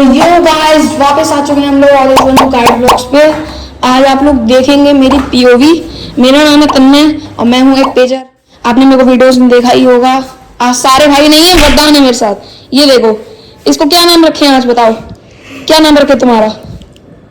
Yo guys वापस आ चुके हैं हम लोग और काइट ब्लॉग्स पे। आज आप लोग देखेंगे मेरी पीओवी। मेरा नाम है तन्मय और मैं हूँ एक पेजर। आपने मेरे को वीडियोस में देखा ही होगा। आज सारे भाई नहीं है, वरदान है मेरे साथ। ये देखो, इसको क्या नाम रखे हैं आज बताओ, क्या नाम रखे तुम्हारा?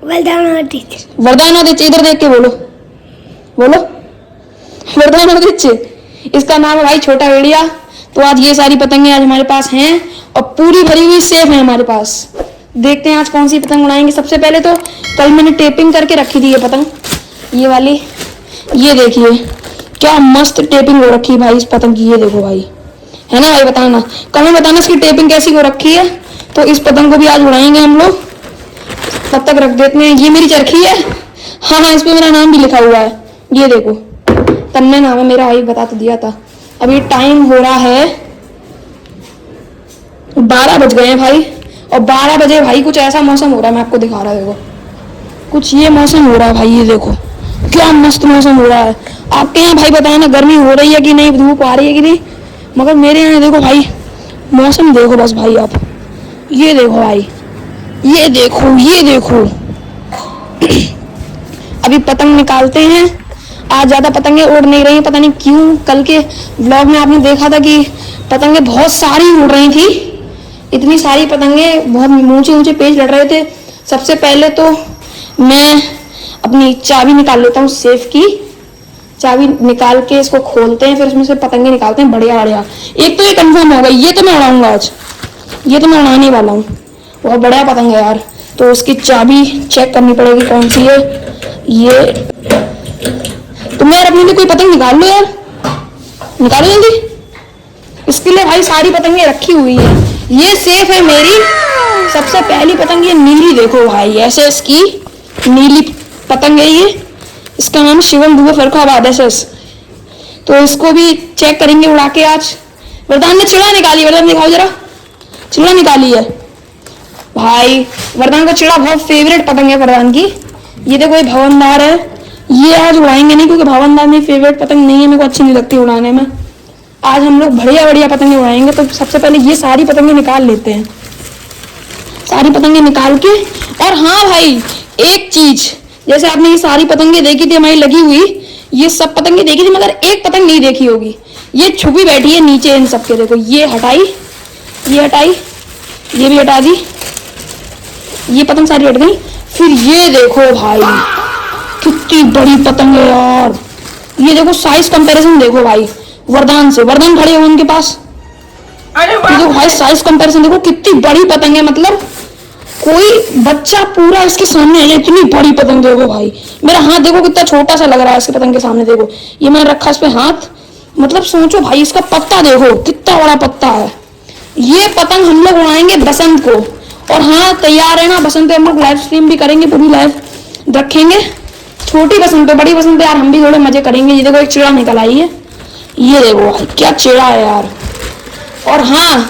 वरदान आदित्य। वरदान आदित्य, इधर देख के बोलो बोलो, वरदान आदित्य। इसका नाम है भाई छोटा भेड़िया। तो आज ये सारी पतंगे आज हमारे पास हैं और पूरी भरी हुई सेफ है हमारे पास। देखते हैं आज कौन सी पतंग उड़ाएंगे। सबसे पहले तो कल मैंने टेपिंग करके रखी थी ये पतंग, ये वाली। ये देखिए क्या मस्त टेपिंग हो रखी है भाई इस पतंग की। ये देखो भाई, है ना भाई? बताना कमेंट, बताना इसकी टेपिंग कैसी हो रखी है। तो इस पतंग को भी आज उड़ाएंगे हम लोग। तब तक रख देते हैं। ये मेरी चरखी है। हाँ, इस पे मेरा नाम भी लिखा हुआ है। ये देखो, तन्मय नाम है मेरा भाई, बता तो दिया था। अभी टाइम हो रहा है 12 बज गए हैं भाई। और 12 बजे भाई कुछ ऐसा मौसम हो रहा है, मैं आपको दिखा रहा हूँ। देखो कुछ ये मौसम हो रहा है भाई। ये देखो क्या मस्त मौसम हो रहा है। आपके यहाँ भाई बताया ना, गर्मी हो रही है कि नहीं, धूप आ रही है कि नहीं? मगर मेरे यहाँ देखो भाई, मौसम देखो बस भाई आप। ये देखो भाई, ये देखो, ये देखो। अभी पतंग निकालते हैं। आज ज्यादा पतंगे उड़ नहीं रही, पता नहीं क्यों। कल के व्लॉग में आपने देखा था कि पतंगे बहुत सारी उड़ रही थी। इतनी सारी पतंगे, बहुत ऊंचे ऊंचे पेच लड़ रहे थे। सबसे पहले तो मैं अपनी चाबी निकाल लेता हूँ, सेफ की चाबी निकाल के इसको खोलते हैं, फिर उसमें से पतंगे निकालते हैं। बढ़िया बढ़िया। एक तो ये कंफर्म हो गई, ये तो मैं उड़ाऊंगा आज, ये तो मैं उड़ाने वाला हूँ। बहुत बढ़िया पतंग है यार। तो उसकी चाबी चेक करनी पड़ेगी कौन सी है। ये तुम यार अपने लिए कोई पतंग निकाल लो यार, निकालो जल्दी। इसके लिए भाई सारी पतंगे रखी हुई है। ये सेफ है मेरी। सबसे पहली पतंग ये नीली, देखो भाई ऐसे इसकी नीली पतंग है ये। इसका नाम शिवम दुबे फरुखाबाद SS। तो इसको भी चेक करेंगे उड़ा के आज। वरदान ने चिड़ा निकाली, वरदान दिखाओ जरा, चिड़ा निकाली है भाई। वरदान का चिड़ा बहुत फेवरेट पतंग है वरदान की। ये देखो ये भवनदार है। ये आज उड़ाएंगे नहीं क्योंकि भवनदार मेरी फेवरेट पतंग नहीं है, मेरे को अच्छी नहीं लगती उड़ाने में। आज हम लोग बढ़िया बढ़िया पतंगे उड़ाएंगे। तो सबसे पहले ये सारी पतंगे निकाल लेते हैं, सारी पतंगे निकाल के। और हाँ भाई, एक चीज, जैसे आपने ये सारी पतंगे देखी थी हमारी लगी हुई, ये सब पतंगे देखी थी, मगर एक पतंग नहीं देखी होगी। ये छुपी बैठी है नीचे इन सबके। देखो ये हटाई, ये हटाई, ये भी हटा दी, ये पतंग सारी हट गई। फिर ये देखो भाई कितनी बड़ी पतंग है यार। ये देखो साइज कंपैरिजन देखो भाई वरदान से। वरदान खड़े हो उनके पास। देखो भाई साइज कंपैरिजन देखो, कितनी बड़ी पतंग है। मतलब कोई बच्चा पूरा इसके सामने है। इतनी बड़ी पतंग देखो भाई। मेरा हाथ देखो कितना छोटा सा लग रहा है इसके पतंग के सामने। देखो ये मैंने रखा इस पे हाथ। मतलब सोचो भाई, इसका पत्ता देखो कितना बड़ा पत्ता है। ये पतंग हम लोग उड़ाएंगे बसंत को। और हाँ, तैयार है ना, बसंत पे हम लोग लाइव स्ट्रीम भी करेंगे, पूरी लाइव रखेंगे। छोटी बसंत पे, बड़ी बसंत पे यार हम भी थोड़े मजे करेंगे। ये देखो एक चिड़ा निकल आई है। ये देखो भाई क्या चिड़ा है यार। और हाँ,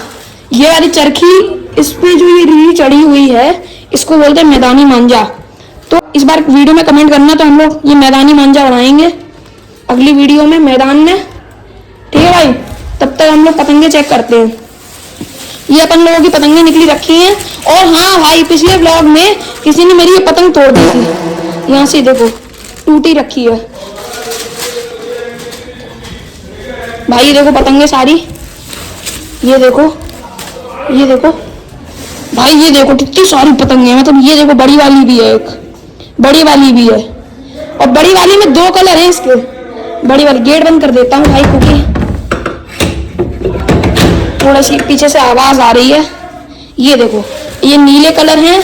ये वाली चरखी, इस पे जो ये रीढ़ी चढ़ी हुई है, इसको बोलते हैं मैदानी मांझा। तो इस बार वीडियो में कमेंट करना, तो हम लोग ये मैदानी मांझा उड़ाएंगे अगली वीडियो में मैदान में। ठीक है भाई, तब तक हम लोग पतंगे चेक करते हैं। ये अपन लोगों की पतंगे निकली रखी हैं। और हाँ भाई, पिछले व्लॉग में किसी ने मेरी ये पतंग तोड़ दी थी। यहाँ से देखो टूटी रखी है भाई। ये देखो पतंगे सारी, ये देखो, ये देखो भाई, ये देखो कितनी सारी पतंगे हैं। मतलब ये देखो बड़ी वाली भी है, एक बड़ी वाली भी है। और बड़ी वाली में 2 कलर हैं इसके। बड़ी वाली, गेट बंद कर देता हूँ भाई क्योंकि थोड़ा सी पीछे से आवाज आ रही है। ये देखो ये नीले कलर हैं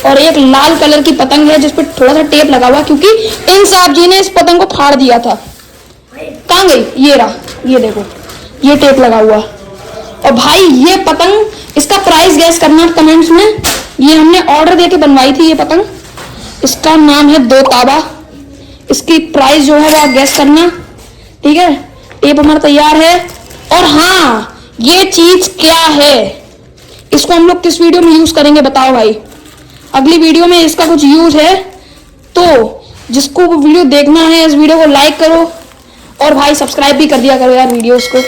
और एक लाल कलर की पतंग है जिसपे थोड़ा सा टेप लगा हुआ, क्योंकि इन साहब जी ने इस पतंग को फाड़ दिया था। कहाँ गई? ये रहा, ये देखो ये टेप लगा हुआ। और भाई ये पतंग, इसका प्राइस गैस करना कमेंट्स में। ये हमने ऑर्डर देके बनवाई थी ये पतंग। इसका नाम है 2 ताबा। इसकी प्राइस जो है वो आप गैस करना। ठीक है, टेप हमारा तैयार है। और हाँ, ये चीज क्या है, इसको हम लोग किस वीडियो में यूज करेंगे बताओ भाई। अगली वीडियो में इसका कुछ यूज है, तो जिसको वो वीडियो देखना है इस वीडियो को लाइक करो और भाई सब्सक्राइब भी कर दिया करो यार वीडियोस को।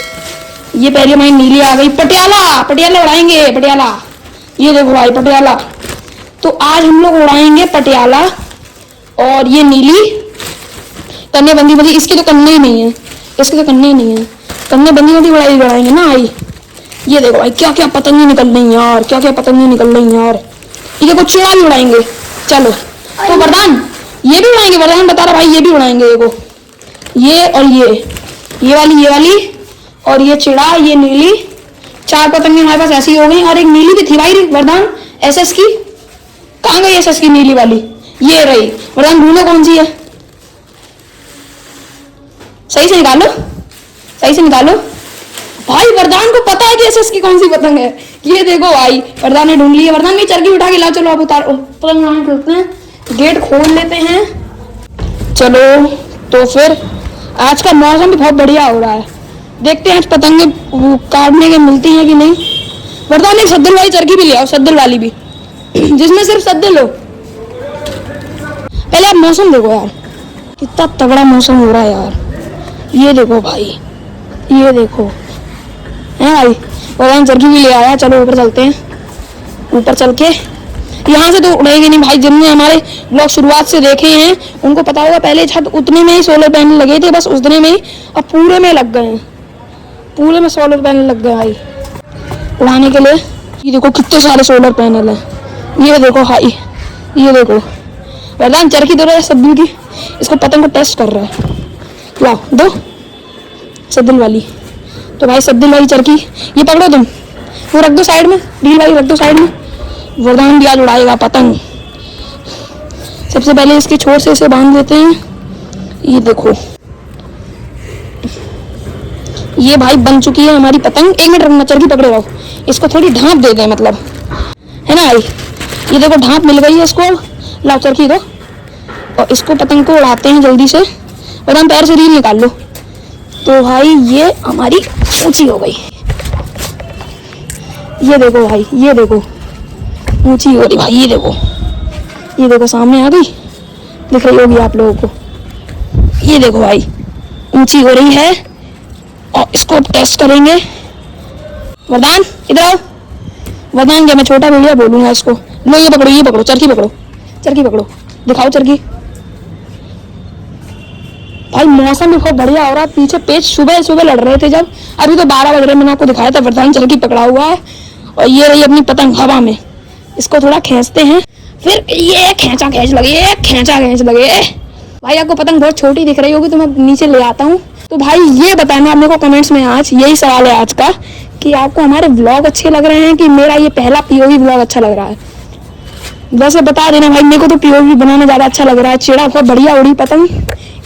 ये पहले हमारी नीली आ गई। पटियाला, पटियाला उड़ाएंगे पटियाला। ये देखो भाई पटियाला। तो आज हम लोग उड़ाएंगे पटियाला और ये नीली कन्ने बंदी बंदी। इसके तो कन्ने ही नहीं है, इसके तो कन्ने ही नहीं है। कन्ने बंदी बंदी उड़ाएंगे ना आई। ये देखो भाई क्या क्या पतंगे निकल रही हैं यार, क्या क्या पतंगे निकल रही हैं यार। ये देखो चिड़ा भी उड़ाएंगे। चलो तो वरदान ये भी उड़ाएंगे। वरदान बता रहा भाई ये भी उड़ाएंगे। देखो ये और ये वाली और ये चिड़ा, ये नीली। 4 पतंगे हमारे पास ऐसी हो गई। और एक नीली भी थी भाई वरदान एसएस की। कहाँ गई एसएस की नीली वाली? ये रही। वरदान ढूंढो कौन सी है, सही से निकालो, सही से निकालो। भाई वरदान को पता है कि एसएस की कौन सी पतंग है। ये देखो भाई वरदान ने ढूंढ ली है। वरदान ने चरखी उठा के लाओ। चलो अब उतार पतंग उड़ाने चलते हैं, गेट खोल लेते हैं। चलो तो फिर आज का मौसम भी बहुत बढ़िया हो रहा है। देखते हैं आज पतंगे काटने के मिलती हैं कि नहीं। वरदान एक सद्दल वाली चरखी भी ले आओ, सद्दल वाली भी जिसमें सिर्फ सद्दल हो। पहले आप मौसम देखो यार, कितना तगड़ा मौसम हो रहा है यार। ये देखो भाई, ये देखो है भाई। वरदान चरखी भी ले आया। चलो ऊपर चलते हैं। ऊपर चल के यहाँ से तो उड़ेगी नहीं भाई। जिनने हमारे ब्लॉग शुरुआत से देखे हैं उनको पता होगा पहले छत उतने में ही सोलर पैनल लगे थे, बस उतने में ही। अब पूरे में लग गए हैं, पूरे में सोलर पैनल लग गए भाई उड़ाने के लिए। ये देखो कितने सारे सोलर पैनल हैं। ये देखो भाई, ये देखो वरदान चरखी दे रहा है सद्दल की। इसको पतंग को टेस्ट कर रहा है। लाओ दो सद्दल वाली। तो भाई सद्दल वाली चरखी ये पकड़ो तुम, वो रख दो साइड में, रील वाली रख दो साइड में। वरदान भी आज उड़ाएगा पतंग। सबसे पहले इसके छोर से इसे बांध देते हैं। ये देखो ये भाई बन चुकी है हमारी पतंग। 1 मिनट रखना, चरखी पकड़े रहो। इसको थोड़ी ढांप दे दें, मतलब है ना भाई। ये देखो ढांप मिल गई है इसको। लाओ चरखी दो और इसको पतंग को उड़ाते हैं जल्दी से। वरदान पैर से रील निकाल लो। तो भाई ये हमारी ऊंची हो गई। ये देखो भाई, ये देखो ऊंची हो रही भाई। ये देखो सामने आ गई, दिख रही होगी आप लोगों को। ये देखो भाई ऊंची हो रही है। और इसको टेस्ट करेंगे। वरदान इधर आओ। वरदान क्या मैं छोटा भैया बोलूंगा इसको। लो ये पकड़ो, ये पकड़ो, चरखी पकड़ो, चरखी पकड़ो, दिखाओ चरखी। भाई मौसम भी बहुत बढ़िया हो रहा है। पीछे पेच सुबह सुबह लड़ रहे थे जब, अभी तो 12 बज रहे। मैंने आपको दिखाया था वरदान चरखी पकड़ा हुआ है और ये रही अपनी पतंग हवा में। इसको थोड़ा खींचते हैं, फिर ये खींचा खींच लगे, ये खींचा खींच लगे। भाई आपको पतंग बहुत छोटी दिख रही होगी तो मैं नीचे ले आता हूँ। तो भाई ये बताना अपने को कमेंट्स में, आज यही सवाल है आज का, कि आपको हमारे व्लॉग अच्छे लग रहे हैं कि मेरा ये पहला पीओवी व्लॉग अच्छा लग रहा है। वैसे बता देना भाई, मेरे को तो पीओवी बनाना ज़्यादा अच्छा लग रहा है। चिड़ा बहुत बढ़िया उड़ी पतंग।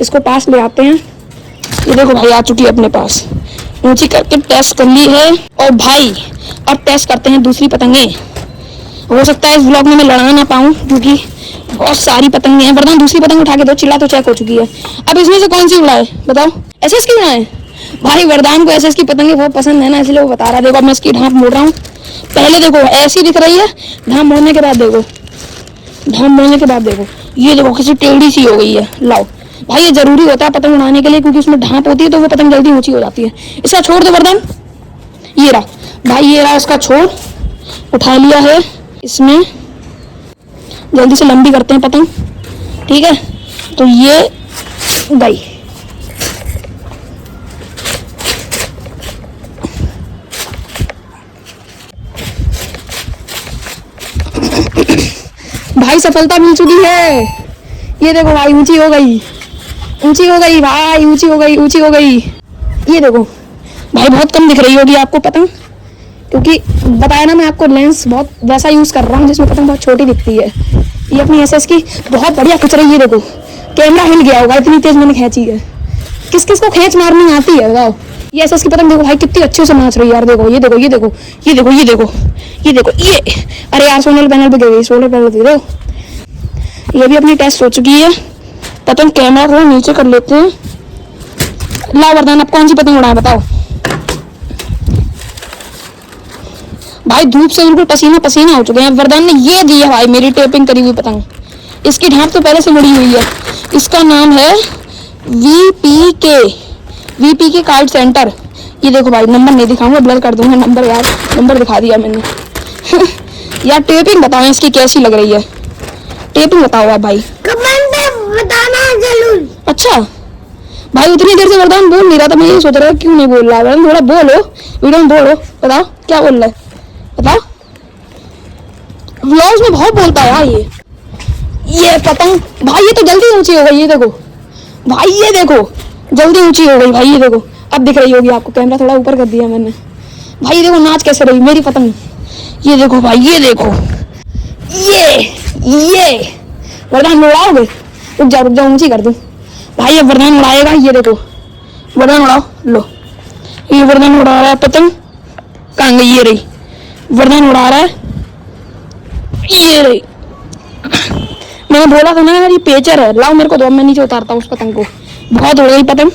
इसको पास ले आते हैं। ये देखो भाई आ चुकी है अपने पास, ऊंची करके टेस्ट कर ली है। और भाई अब टेस्ट करते हैं दूसरी पतंगे। हो सकता है इस व्लॉग में मैं लड़ा ना पाऊँ क्योंकि बहुत सारी पतंगे हैं। वरदान दूसरी पतंग उठा के दो, चिड़ा तो चेक हो चुकी है। अब इसमें से कौन सी उड़ाए बताओ? एसएस की उड़ाए? भाई वरदान को एसएस की पतंगे बहुत पसंद है ना, इसलिए वो बता रहा है। देखो अब मैं इसकी ढांप मोड़ रहा हूँ। पहले देखो ऐसी दिख रही है, ढांप मोड़ने के बाद देखो, ढांप मोड़ने के बाद देखो, ये देखो किसी टेढ़ी सी हो गई है। लाओ भाई ये जरूरी होता है पतंग उड़ाने के लिए, क्योंकि उसमें ढांप होती है तो वो पतंग जल्दी ऊंची हो जाती है। इसका छोड़ दो वरदान। ये रहा भाई, ये रहा इसका छोड़, उठा लिया है। इसमें जल्दी से लंबी करते हैं पतंग, ठीक है। तो ये गई। भाई सफलता मिल चुकी है। ये देखो भाई ऊंची हो गई, ऊंची हो गई भाई, ऊंची हो गई, ऊंची हो गई। ये देखो भाई बहुत कम दिख रही होगी आपको पतंग, क्योंकि बताया ना मैं आपको लेंस बहुत वैसा यूज कर रहा हूँ जिसमें पतंग बहुत छोटी दिखती है। ये अपनी एसएस की बहुत बढ़िया खिंच रही है। देखो कैमरा हिल गया होगा, इतनी तेज मैंने खींची है। किस किस को खींच मारनी आती है बताओ? ये एसएस की पतंग देखो भाई कितनी अच्छे से नाच रही है यार। देखो ये देखो, ये देखो, ये देखो, ये देखो, ये देखो, ये अरे यार सोलर पैनल पे गई, सोलर पैनल दे दो। ये भी अपनी टेस्ट हो चुकी है। पतंग कैमरा को नीचे कर लेते हैं। ला वरदान अब कौन सी पतंग उड़ाए बताओ? भाई धूप से बिल्कुल पसीना पसीना हो चुके हैं। वरदान ने ये दी है भाई मेरी टेपिंग करी हुई पतंग। इसकी ढांप तो पहले से मुड़ी हुई है। इसका नाम है वीपीके कार्ड सेंटर। ये देखो भाई नंबर नहीं दिखाऊंगा, ब्लर कर दूंगा नंबर यार, नंबर दिखा दिया मैंने। यार टेपिंग बताओ इसकी कैसी लग रही है, टेपिंग बताओ आप भाई। कमेंट में बताना जरूर। अच्छा भाई उतनी देर से वरदान बोल नहीं रहा था, मैं ये सोच रहा क्यों नहीं बोल रहा है। थोड़ा बोलो, वीडियो में बोलो, बताओ क्या बोल रहा है, बताओ। व्लॉग्स में बहुत बोलता है यार ये पतंग। भाई ये तो जल्दी ऊंची हो गई, ये देखो भाई, ये देखो जल्दी ऊंची हो गई भाई, ये देखो अब दिख रही होगी आपको, कैमरा थोड़ा ऊपर कर दिया मैंने भाई। ये देखो नाच कैसे रही मेरी पतंग, ये देखो भाई, ये देखो ये वरदान उड़ाओगे, रुक जाओ ऊंची कर दूं भाई। अब वरदान उड़ाएगा, ये देखो वरदान उड़ाओ, लो ये वरदान उड़ा रहा है पतंग। कहाँ गई, ये रही वरदान उड़ा रहा है, ये रही। मैंने बोला था ना यार ये पेचर है, लाओ मेरे को दो, मैं नीचे उतारता हूँ उस पतंग को। बहुत उड़ गई पतंग,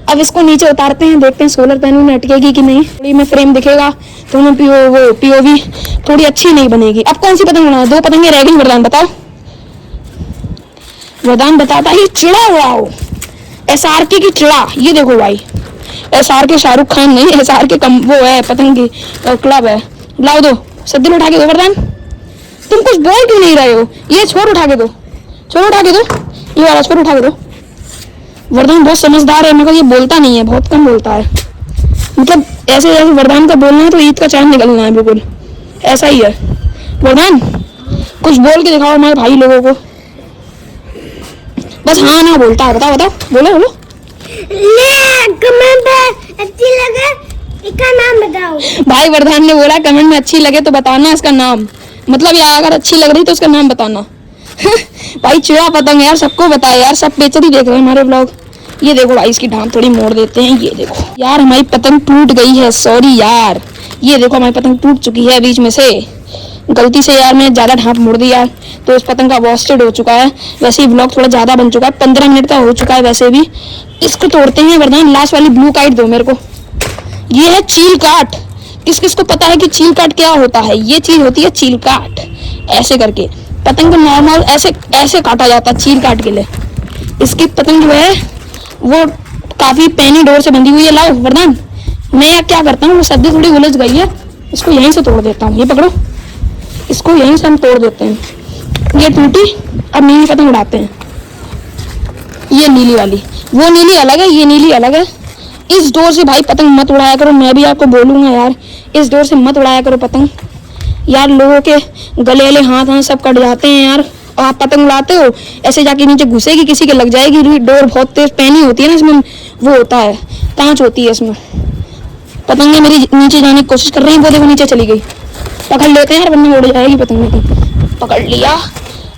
अब इसको नीचे उतारते हैं, देखते हैं सोलर पैनल में अटकेगी कि नहीं। थोड़ी में फ्रेम दिखेगा तो हमें पीओवी थोड़ी अच्छी नहीं बनेगी। अब कौन सी पतंग उड़ाओ, दो पतंगे रह गई, वरदान बताओ। वरदान बताता है चिड़ा उड़ाओ, SRK की चिड़ा। ये देखो भाई, SRK शाहरुख खान नहीं, SRK वो है पतंग की क्लब है। लाओ दो, सद्दिल उठा के दो वरदान। तुम कुछ बोल क्यों नहीं रहे हो, ये छोड़ उठा के दो, छोड़ उठा के दो, ये वाला छोड़ उठा के दो। वरदान बहुत समझदार है, मगर ये बोलता नहीं है, बहुत कम बोलता है। मतलब ऐसे जैसे वरदान का बोलना है तो ईद का चांद निकलना है, बिल्कुल ऐसा ही है। वरदान कुछ बोल के दिखाओ हमारे भाई लोगों को, बस हाँ ना बोलता है, बताओ बताओ, बोलो बोलो। कमेंट में अच्छी लगे इसका नाम बताओ भाई वरदान ने बोला कमेंट में अच्छी लगे तो बताना इसका नाम, मतलब यार अगर अच्छी लग रही तो उसका नाम बताना। भाई चिड़ा पतंग यार, सबको बताए यार, सब बेचर ही देख रहे हैं हमारे ब्लॉग। ये देखो भाई इसकी ढांप थोड़ी मोड़ देते हैं, ये देखो यार हमारी पतंग टूट गई है, सॉरी यार। ये देखो हमारी पतंग टूट चुकी है बीच में से, गलती से यार मैं ज्यादा ढांप मोड़ दी यार, तो इस पतंग का वॉस्टेड हो चुका है। वैसे ही ब्लॉग थोड़ा ज्यादा बन चुका है, 15 मिनट का हो चुका है वैसे भी। इसको तोड़ते हैं वरदान, लास्ट वाली ब्लू काइट दो मेरे को। ये है चील काट, किस किस को पता है कि चील काट क्या होता है? ये चीज होती है चील काट, ऐसे करके पतंग को नॉर्मल ऐसे ऐसे काटा जाता है चील काट के लिए। इसकी पतंग जो है वो काफी पैनी डोर से बंधी हुई है। लाओ वरदान, मैं अब क्या करता हूँ, वो सब्जी थोड़ी उलझ गई है, इसको यहीं से तोड़ देता हूँ। ये पकड़ो, इसको यहीं से हम तोड़ देते हैं। ये टूटी, अब नीली पतंग उड़ाते हैं। ये नीली वाली, वो नीली अलग है, ये नीली अलग है। इस डोर से भाई पतंग मत उड़ाया करो, मैं भी आपको बोलूंगा यार, इस डोर से मत उड़ाया करो पतंग यार। लोगों के गले वाले हाथ सब कट जाते हैं यार, और आप पतंग उड़ाते हो ऐसे जाके नीचे घुसेगी, किसी के लग जाएगी। डोर बहुत तेज पैनी होती है ना, इसमें वो होता है कांच होती है इसमें। पतंगे मेरी नीचे जाने की कोशिश कर रही है, वो देखो नीचे चली गई। पकड़ लेते हैं यार वरना उड़ जाएगी पतंग की। पकड़ लिया,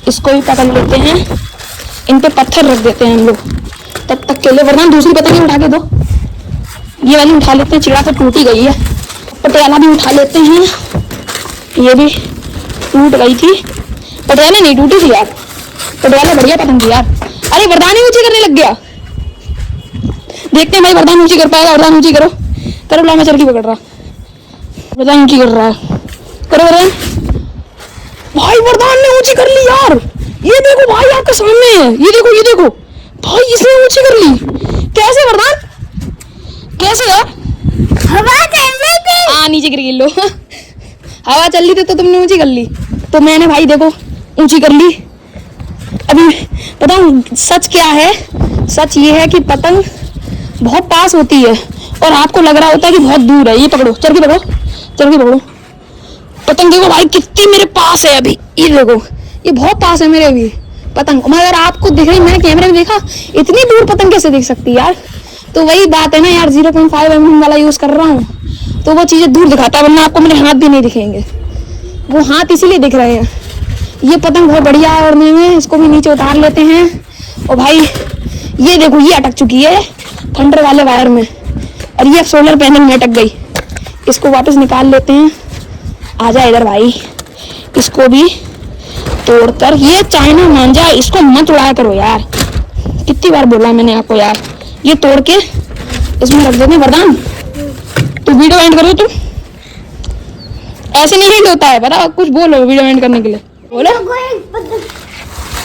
इसको भी पकड़ लेते हैं, इन पे पत्थर रख देते हैं हम लोग तब तक के लिए। वरना दूसरी पतंग उठा के दो, ये वाली उठा लेते हैं, चिड़ा तो टूटी गई है। पटियाला भी उठा लेते हैं, ये भी टूट गई थी, पटियाला नहीं टूटी थी यार, पटियाला बढ़िया पतंग थी यार। अरे वरदान ही ऊंची करने लग गया, देखते हैं भाई वरदान ऊंची कर पाएगा। वरदान ऊंची करो, करो, ला मैं चरखी पकड़ रहा, वरदान ऊंची कर रहा है, करो वरदान। भाई वरदान ने ऊंची कर ली यार, ये देखो भाई आपके सामने है, ये देखो ये देखो भाई, इसने ऊंची कर ली। कैसे वरदान, कैसे यार? हवा चल रही थी, हाँ नीचे गिर गई। लो हवा चल रही थी तो तुमने ऊंची कर ली, तो मैंने भाई देखो ऊंची कर ली। अभी बताऊं सच क्या है? सच ये है कि पतंग बहुत पास होती है और आपको लग रहा होता है कि बहुत दूर है। ये पकड़ो, चरखी पकड़ो, चरखी पकड़ो। पतंग देखो भाई कितनी मेरे पास है अभी, ये देखो ये बहुत पास है मेरे अभी पतंग। मगर आपको दिख रही, मैंने कैमरे में देखा, इतनी दूर पतंग कैसे दिख सकती है यार? तो वही बात है ना यार, 0.5 mm वाला यूज कर रहा हूँ तो वो चीजें दूर दिखाता है, वरना आपको मेरे हाथ भी नहीं दिखेंगे। वो हाथ इसीलिए दिख रहे हैं। ये पतंग बहुत बढ़िया है उड़ने में, इसको भी नीचे उतार लेते हैं। और भाई ये देखो ये अटक चुकी है थंडर वाले वायर में, और ये सोलर पैनल में अटक गई। इसको वापस निकाल लेते हैं। आजा इधर भाई, इसको भी तोड़कर, ये चाइना मांझा, इसको मत उड़ाया करो यार, कितनी बार बोला मैंने आपको यार। ये तोड़ के इसमें रख देते हैं। वरदान तो वीडियो एंड करो, तुम ऐसे नहीं एंड होता है, बता कुछ बोलो वीडियो एंड करने के लिए, बोलो।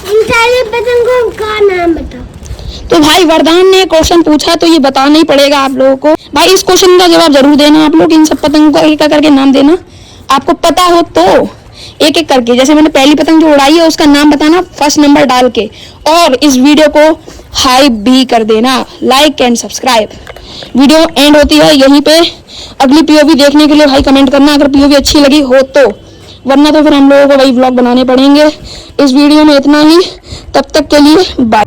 इन सारी पतंगों का नाम बताओ। तो भाई वरदान ने क्वेश्चन पूछा तो ये बताना ही पड़ेगा आप लोगों को। भाई इस क्वेश्चन का जवाब जरूर देना आप लोग, इन सब पतंगों का एक करके नाम देना, आपको पता हो तो। एक एक करके। जैसे मैंने पहली पतंग जो उड़ाई है उसका नाम बताना फर्स्ट नंबर डाल के, और इस वीडियो को हाइप भी कर देना, like and subscribe. Video and होती है यहीं पे। अगली पीओवी देखने के लिए भाई कमेंट करना अगर पीओवी अच्छी लगी हो तो, वरना तो फिर हम लोगों को वही व्लॉग बनाने पड़ेंगे। इस वीडियो में इतना ही, तब तक के लिए बाय।